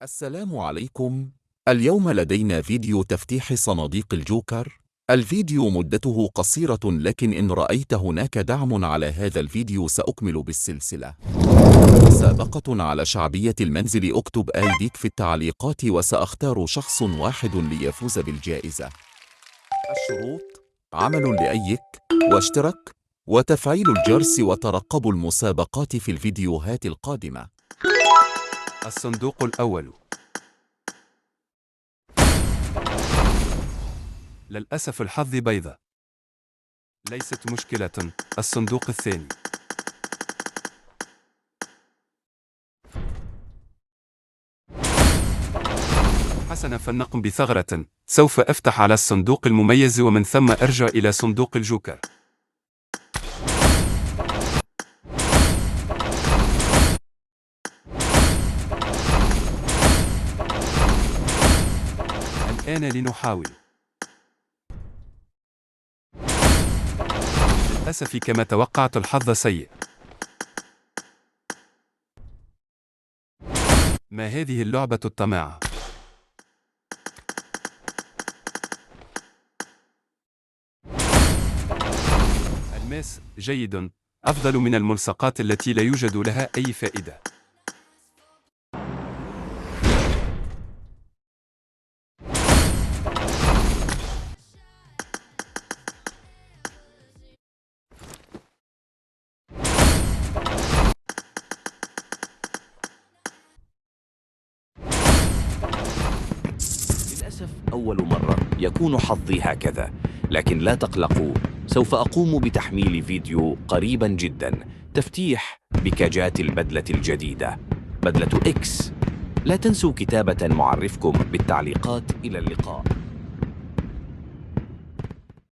السلام عليكم. اليوم لدينا فيديو تفتيح صناديق الجوكر. الفيديو مدته قصيرة، لكن إن رأيت هناك دعم على هذا الفيديو سأكمل بالسلسلة. مسابقة على شعبية المنزل. اكتب آيديك في التعليقات وسأختار شخص واحد ليفوز بالجائزة. الشروط: عمل لأيك، واشترك، وتفعيل الجرس، وترقبوا المسابقات في الفيديوهات القادمة. الصندوق الأول. للأسف الحظ بيضة. ليست مشكلة. الصندوق الثاني. حسنا، فلنقم بثغرة. سوف أفتح على الصندوق المميز ومن ثم أرجع إلى صندوق الجوكر. الآن لنحاول. للأسف كما توقعت الحظ سيء. ما هذه اللعبة الطماعة؟ الماس جيد، أفضل من الملصقات التي لا يوجد لها أي فائدة. للأسف أول مرة يكون حظي هكذا، لكن لا تقلقوا، سوف أقوم بتحميل فيديو قريبا جدا تفتيح بكاجات البدلة الجديدة، بدلة إكس. لا تنسوا كتابة معرفكم بالتعليقات. إلى اللقاء.